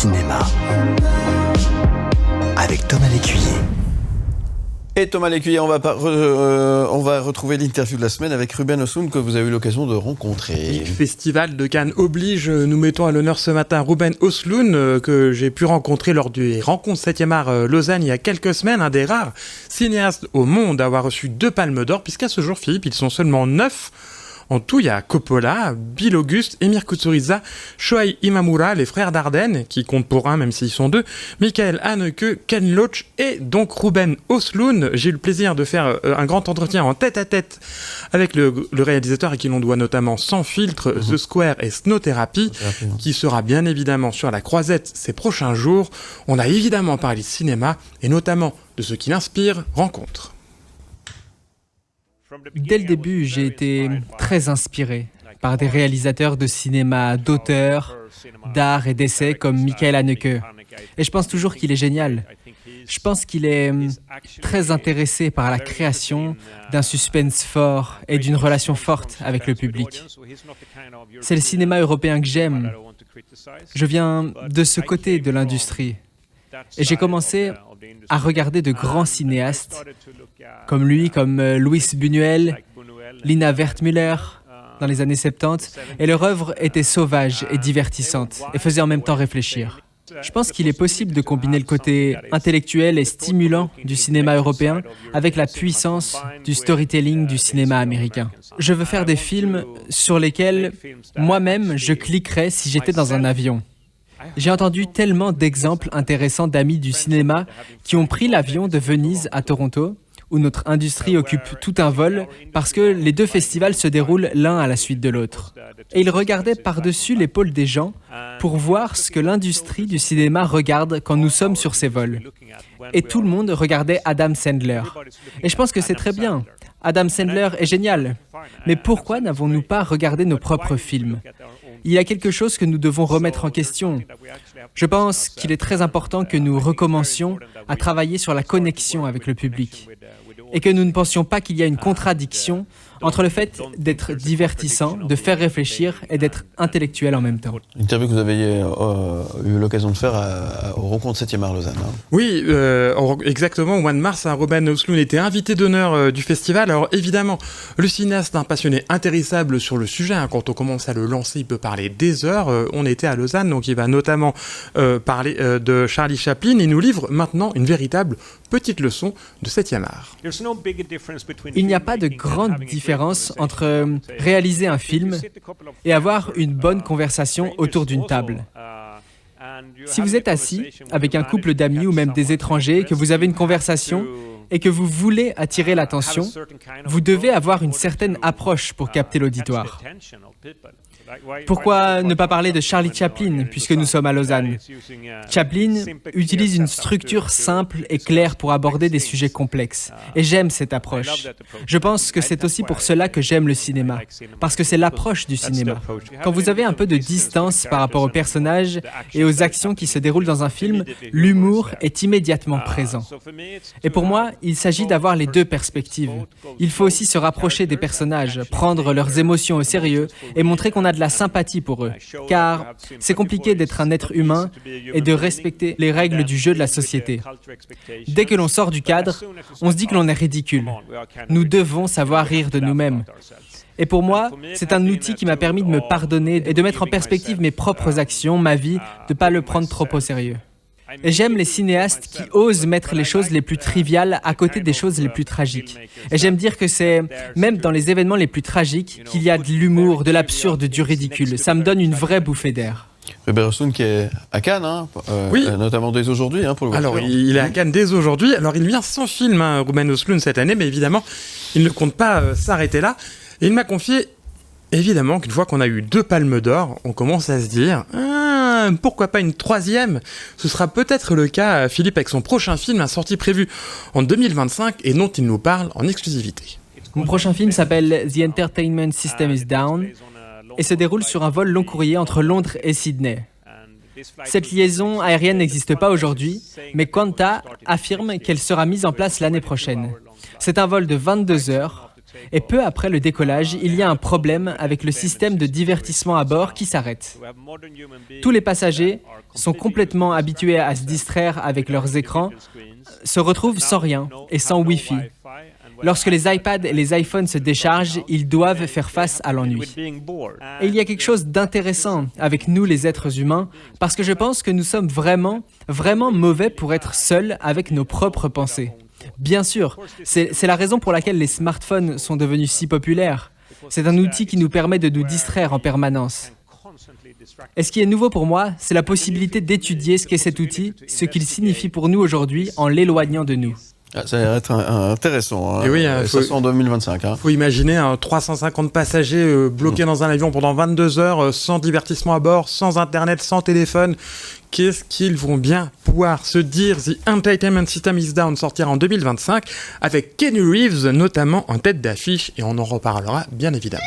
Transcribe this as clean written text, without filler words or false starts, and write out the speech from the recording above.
cinéma avec Thomas Lécuyer. Et Thomas Lécuyer, on va retrouver l'interview de la semaine avec Ruben Östlund que vous avez eu l'occasion de rencontrer. Le Festival de Cannes oblige, nous mettons à l'honneur ce matin Ruben Östlund que j'ai pu rencontrer lors des rencontres 7e art Lausanne il y a quelques semaines, un des rares cinéastes au monde à avoir reçu 2 palmes d'or, puisqu'à ce jour, Philippe, ils sont seulement 9. En tout, il y a Coppola, Bill Auguste, Emir Kusturica, Shohei Imamura, les frères Dardenne, qui comptent pour 1 même s'ils sont 2, Michael Haneke, Ken Loach et donc Ruben Östlund. J'ai eu le plaisir de faire un grand entretien en tête-à-tête avec le réalisateur à qui l'on doit notamment Sans filtre, The Square et Snow Therapy, qui sera bien évidemment sur la croisette ces prochains jours. On a évidemment parlé de cinéma et notamment de ce qui l'inspire, rencontre. Dès le début, j'ai été très inspiré par des réalisateurs de cinéma d'auteur, d'art et d'essai comme Michael Haneke. Et je pense toujours qu'il est génial. Je pense qu'il est très intéressé par la création d'un suspense fort et d'une relation forte avec le public. C'est le cinéma européen que j'aime. Je viens de ce côté de l'industrie. Et j'ai commencé à regarder de grands cinéastes comme lui, comme Luis Buñuel, Lina Wertmüller dans les années 70, et leur œuvre était sauvage et divertissante et faisait en même temps réfléchir. Je pense qu'il est possible de combiner le côté intellectuel et stimulant du cinéma européen avec la puissance du storytelling du cinéma américain. Je veux faire des films sur lesquels moi-même je cliquerais si j'étais dans un avion. J'ai entendu tellement d'exemples intéressants d'amis du cinéma qui ont pris l'avion de Venise à Toronto, où notre industrie occupe tout un vol, parce que les 2 festivals se déroulent l'un à la suite de l'autre. Et ils regardaient par-dessus l'épaule des gens pour voir ce que l'industrie du cinéma regarde quand nous sommes sur ces vols. Et tout le monde regardait Adam Sandler. Et je pense que c'est très bien. Adam Sandler est génial. Mais pourquoi n'avons-nous pas regardé nos propres films ? Il y a quelque chose que nous devons remettre en question. Je pense qu'il est très important que nous recommencions à travailler sur la connexion avec le public et que nous ne pensions pas qu'il y a une contradiction entre le fait d'être divertissant, de faire réfléchir et d'être intellectuel en même temps. Interview que vous avez eu l'occasion de faire aux rencontres 7e art Lausanne. Hein. Oui, exactement, au mois de mars, Ruben Östlund était invité d'honneur du festival. Alors évidemment, le cinéaste, un passionné intéressable sur le sujet, quand on commence à le lancer, il peut parler des heures. On était à Lausanne, donc il va notamment parler de Charlie Chaplin et nous livre maintenant une véritable petite leçon de 7e art. Il n'y a pas de grande différence entre réaliser un film et avoir une bonne conversation autour d'une table. Si vous êtes assis avec un couple d'amis ou même des étrangers, que vous avez une conversation et que vous voulez attirer l'attention, vous devez avoir une certaine approche pour capter l'auditoire. Pourquoi ne pas parler de Charlie Chaplin, puisque nous sommes à Lausanne ? Chaplin utilise une structure simple et claire pour aborder des sujets complexes. Et j'aime cette approche. Je pense que c'est aussi pour cela que j'aime le cinéma, parce que c'est l'approche du cinéma. Quand vous avez un peu de distance par rapport aux personnages et aux actions qui se déroulent dans un film, l'humour est immédiatement présent. Et pour moi, il s'agit d'avoir les 2 perspectives. Il faut aussi se rapprocher des personnages, prendre leurs émotions au sérieux et montrer qu'on a de la sympathie pour eux, car c'est compliqué d'être un être humain et de respecter les règles du jeu de la société. Dès que l'on sort du cadre, on se dit que l'on est ridicule. Nous devons savoir rire de nous-mêmes. Et pour moi, c'est un outil qui m'a permis de me pardonner et de mettre en perspective mes propres actions, ma vie, de ne pas le prendre trop au sérieux. Et j'aime les cinéastes qui osent mettre les choses les plus triviales à côté des choses les plus tragiques. Et j'aime dire que c'est, même dans les événements les plus tragiques, qu'il y a de l'humour, de l'absurde, du ridicule. Ça me donne une vraie bouffée d'air. Ruben Östlund qui est à Cannes, oui. Notamment dès aujourd'hui. Pour le Alors, il est à Cannes dès aujourd'hui. Alors, il vient sans film, Ruben Östlund, cette année, mais évidemment, il ne compte pas s'arrêter là. Et il m'a confié, évidemment, qu'une fois qu'on a eu 2 palmes d'or, on commence à se dire... pourquoi pas une 3e ? Ce sera peut-être le cas, Philippe, avec son prochain film, à sortie prévue en 2025 et dont il nous parle en exclusivité. Mon prochain film s'appelle The Entertainment System is Down et se déroule sur un vol long courrier entre Londres et Sydney. Cette liaison aérienne n'existe pas aujourd'hui, mais Qantas affirme qu'elle sera mise en place l'année prochaine. C'est un vol de 22 heures Et peu après le décollage, il y a un problème avec le système de divertissement à bord qui s'arrête. Tous les passagers sont complètement habitués à se distraire avec leurs écrans, se retrouvent sans rien et sans Wi-Fi. Lorsque les iPads et les iPhones se déchargent, ils doivent faire face à l'ennui. Et il y a quelque chose d'intéressant avec nous les êtres humains, parce que je pense que nous sommes vraiment mauvais pour être seuls avec nos propres pensées. Bien sûr, c'est la raison pour laquelle les smartphones sont devenus si populaires. C'est un outil qui nous permet de nous distraire en permanence. Et ce qui est nouveau pour moi, c'est la possibilité d'étudier ce qu'est cet outil, ce qu'il signifie pour nous aujourd'hui en l'éloignant de nous. Ça a l'air d'être intéressant. Et oui, ça c'est en 2025. Il faut imaginer 350 passagers bloqués dans un avion pendant 22 heures, sans divertissement à bord, sans internet, sans téléphone. Qu'est-ce qu'ils vont bien pouvoir se dire? The Entertainment System is Down sortira en 2025, avec Keanu Reeves notamment en tête d'affiche, et on en reparlera bien évidemment.